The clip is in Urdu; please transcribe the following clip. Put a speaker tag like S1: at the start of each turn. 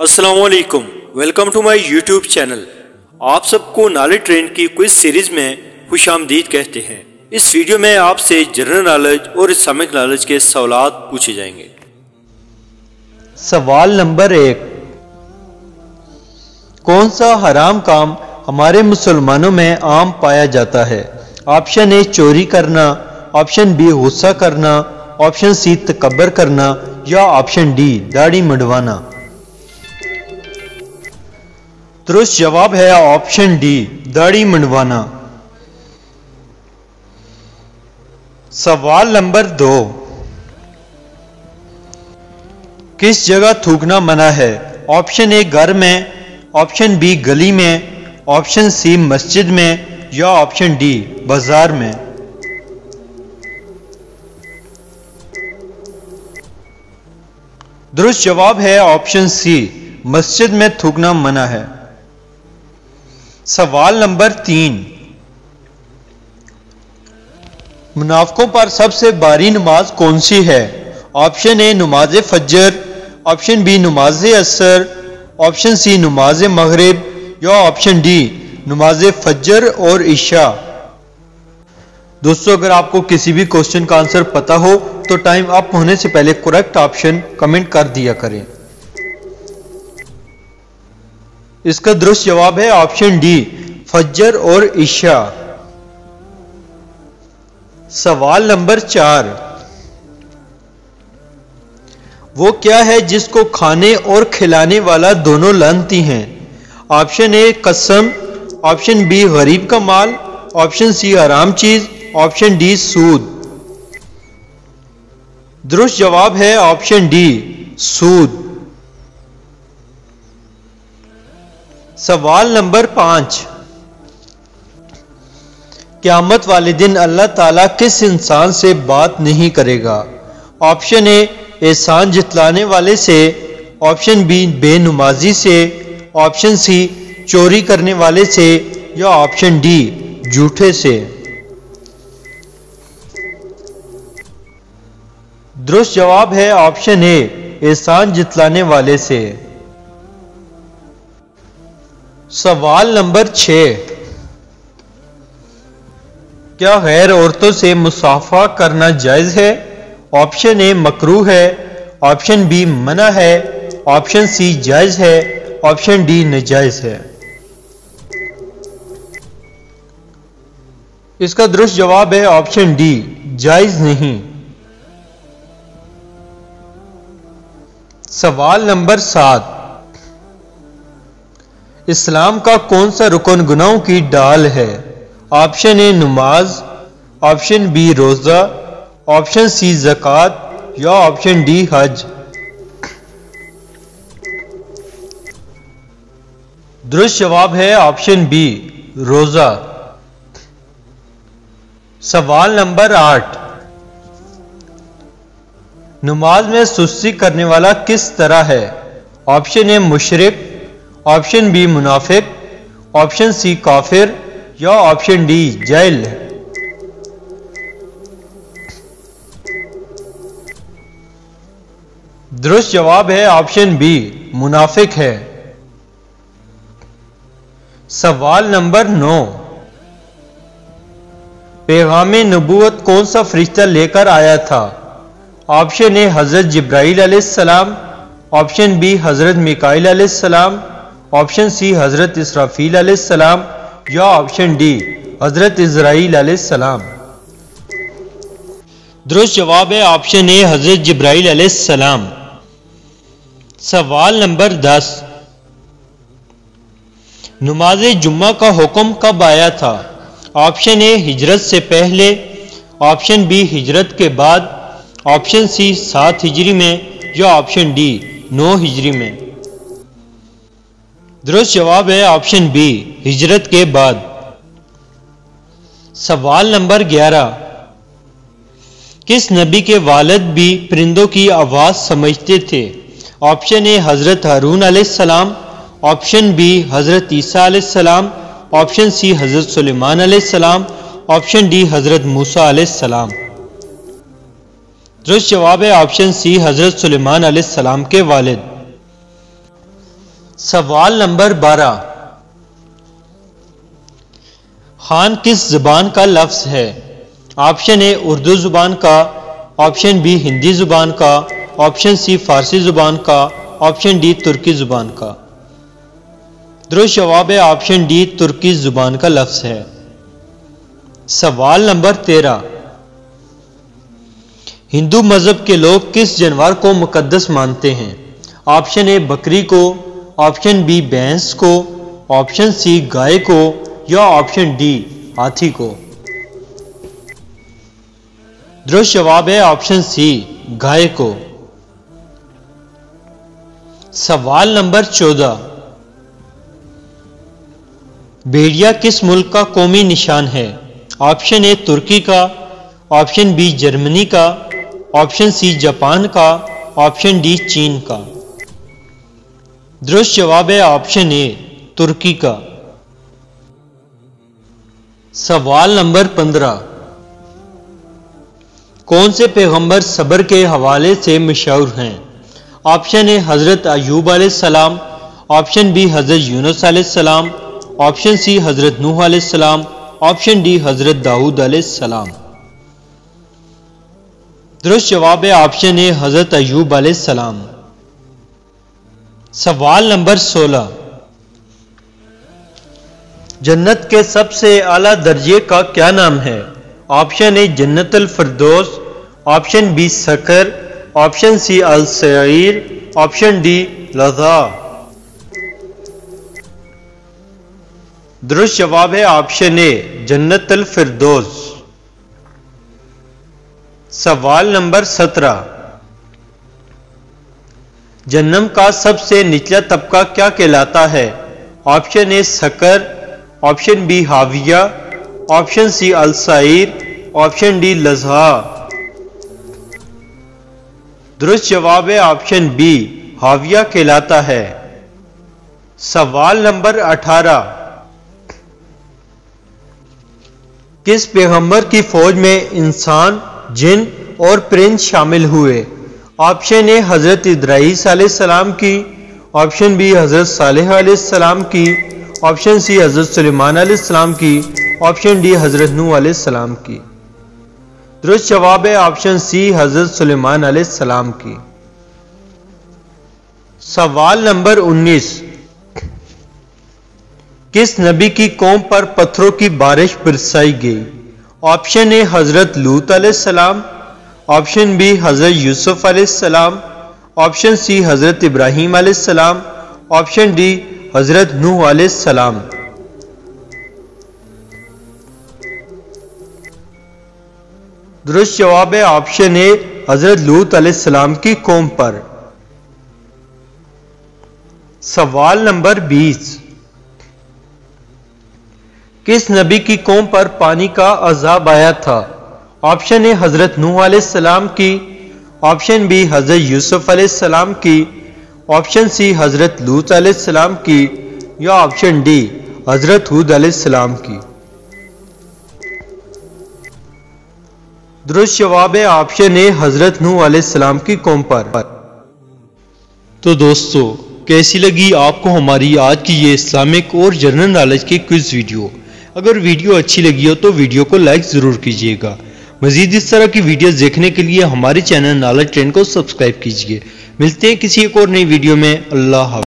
S1: السلام علیکم، welcome to my YouTube channel. آپ سب کو نالج ٹرین کی کوئز سیریز میں خوش آمدید کہتے ہیں۔ اس ویڈیو میں آپ سے جنرل نالج اور اسلامک نالج کے سوالات پوچھے جائیں گے۔
S2: سوال نمبر 1، کون سا حرام کام ہمارے مسلمانوں میں عام پایا جاتا ہے؟ آپشن اے چوری کرنا، آپشن بی غصہ کرنا، آپشن سی تکبر کرنا یا آپشن ڈی داڑھی منڈوانا۔ درست جواب ہے آپشن ڈی داڑھی منڈوانا۔ سوال نمبر 2، کس جگہ تھوکنا منع ہے؟ آپشن اے گھر میں، آپشن بی گلی میں، آپشن سی مسجد میں یا آپشن ڈی بازار میں۔ درست جواب ہے آپشن سی مسجد میں تھوکنا منع ہے۔ سوال نمبر 3، منافقوں پر سب سے باری نماز کون سی ہے؟ آپشن اے نماز فجر، آپشن بی نماز عصر، آپشن سی نماز مغرب یا آپشن ڈی نماز فجر اور عشاء۔ دوستو، اگر آپ کو کسی بھی کوسچن کا آنسر پتا ہو تو ٹائم اپ ہونے سے پہلے کریکٹ آپشن کمنٹ کر دیا کریں۔ اس کا درست جواب ہے آپشن ڈی فجر اور عشاء۔ سوال نمبر 4، وہ کیا ہے جس کو کھانے اور کھلانے والا دونوں لعنتی ہیں؟ آپشن اے قسم، آپشن بی غریب کا مال، آپشن سی حرام چیز، آپشن ڈی سود۔ درست جواب ہے آپشن ڈی سود۔ سوال نمبر 5، قیامت والے دن اللہ تعالیٰ کس انسان سے بات نہیں کرے گا؟ آپشن اے احسان جتلانے والے سے، آپشن بی بے نمازی سے، آپشن سی چوری کرنے والے سے یا آپشن ڈی جھوٹے سے۔ درست جواب ہے آپشن اے احسان جتلانے والے سے۔ سوال نمبر 6، کیا غیر عورتوں سے مصافحہ کرنا جائز ہے؟ آپشن اے مکروہ ہے، آپشن بی منع ہے، آپشن سی جائز ہے، آپشن ڈی ناجائز ہے۔ اس کا درست جواب ہے آپشن ڈی جائز نہیں۔ سوال نمبر 7، اسلام کا کون سا رکن گناہوں کی ڈال ہے؟ آپشن اے نماز، آپشن بی روزہ، آپشن سی زکوٰۃ یا آپشن ڈی حج۔ درست جواب ہے آپشن بی روزہ۔ سوال نمبر 8، نماز میں سستی کرنے والا کس طرح ہے؟ آپشن اے مشرک، آپشن بی منافق، آپشن سی کافر یا آپشن ڈی جاہل۔ درست جواب ہے آپشن بی منافق ہے۔ سوال نمبر 9، پیغام نبوت کون سا فرشتہ لے کر آیا تھا؟ آپشن اے حضرت جبرائیل علیہ السلام، آپشن بی حضرت میکائیل علیہ السلام، آپشن سی حضرت اسرافیل علیہ السلام یا آپشن ڈی حضرت اسرائیل علیہ السلام۔ درست جواب ہے آپشن اے حضرت جبرائیل علیہ السلام۔ سوال نمبر 10، نماز جمعہ کا حکم کب آیا تھا؟ آپشن اے ہجرت سے پہلے، آپشن بی ہجرت کے بعد، آپشن سی 7 ہجری میں یا آپشن ڈی 9 ہجری میں۔ درست جواب ہے آپشن بی ہجرت کے بعد۔ سوال نمبر 11، کس نبی کے والد بھی پرندوں کی آواز سمجھتے تھے؟ آپشن اے حضرت ہارون علیہ السلام، آپشن بی حضرت عیسیٰ علیہ السلام، آپشن سی حضرت سلیمان علیہ السلام، آپشن ڈی حضرت موسیٰ علیہ السلام۔ درست جواب ہے آپشن سی حضرت سلیمان علیہ السلام کے والد۔ سوال نمبر 12، خان کس زبان کا لفظ ہے؟ آپشن اے اردو زبان کا، آپشن بی ہندی زبان کا، آپشن سی فارسی زبان کا، آپشن ڈی ترکی زبان کا۔ درست جواب ہے آپشن ڈی ترکی زبان کا لفظ ہے۔ سوال نمبر 13، ہندو مذہب کے لوگ کس جانور کو مقدس مانتے ہیں؟ آپشن اے بکری کو، آپشن بی بھینس کو، آپشن سی گائے کو یا آپشن ڈی ہاتھی کو۔ درست جواب ہے آپشن سی گائے کو۔ سوال نمبر 14، بھیڑیا کس ملک کا قومی نشان ہے؟ آپشن اے ترکی کا، آپشن بی جرمنی کا، آپشن سی جاپان کا، آپشن ڈی چین کا۔ درست جواب ہے آپشن اے ترکی کا۔ سوال نمبر 15، کون سے پیغمبر صبر کے حوالے سے مشہور ہیں؟ آپشن اے حضرت ایوب علیہ السلام، آپشن بی حضرت یونس علیہ السلام، آپشن سی حضرت نوح علیہ السلام، آپشن ڈی حضرت داؤد علیہ السلام۔ درست جواب ہے آپشن اے حضرت ایوب علیہ السلام۔ سوال نمبر 16، جنت کے سب سے اعلیٰ درجے کا کیا نام ہے؟ آپشن اے جنت الفردوس، آپشن بی سقر، آپشن سی السعیر، آپشن ڈی لظا۔ درست جواب ہے آپشن اے جنت الفردوس۔ سوال نمبر 17، جہنم کا سب سے نچلا طبقہ کیا کہلاتا ہے؟ آپشن اے سقر، آپشن بی حاویہ، آپشن سی السعیر، آپشن ڈی لظا۔ درست جواب ہے آپشن بی حاویہ کہلاتا ہے۔ سوال نمبر 18، کس پیغمبر کی فوج میں انسان، جن اور پرند شامل ہوئے؟ آپشن اے حضرت ادریس علیہ السلام کی، آپشن بی حضرت صالح علیہ السلام کی، آپشن سی حضرت سلیمان علیہ السلام کی، آپشن ڈی حضرت نوح علیہ السلام کی۔ درست جواب ہے آپشن سی حضرت سلیمان علیہ السلام کی۔ سوال نمبر 19، کس نبی کی قوم پر پتھروں کی بارش برسائی گئی؟ آپشن اے حضرت لوط علیہ السلام، آپشن بی حضرت یوسف علیہ السلام، آپشن سی حضرت ابراہیم علیہ السلام، آپشن ڈی حضرت نوح علیہ السلام۔ درست جواب ہے آپشن اے حضرت لوط علیہ السلام کی قوم پر۔ سوال نمبر 20، کس نبی کی قوم پر پانی کا عذاب آیا تھا؟ آپشن اے حضرت نوح علیہ السلام کی، آپشن بی حضرت یوسف علیہ السلام کی، آپشن سی حضرت لوط علیہ السلام کی یا آپشن ڈی حضرت ہود علیہ السلام کی۔ درست جواب ہے آپشن اے حضرت نوح علیہ السلام کی قوم پر۔
S1: تو دوستو، کیسی لگی آپ کو ہماری آج کی یہ اسلامک اور جنرل نالج کی کوئز ویڈیو؟ اگر ویڈیو اچھی لگی ہو تو ویڈیو کو لائک ضرور کیجیے گا۔ مزید اس طرح کی ویڈیوز دیکھنے کے لیے ہمارے چینل نالج ٹرین کو سبسکرائب کیجیے۔ ملتے ہیں کسی ایک اور نئی ویڈیو میں۔ اللہ حافظ۔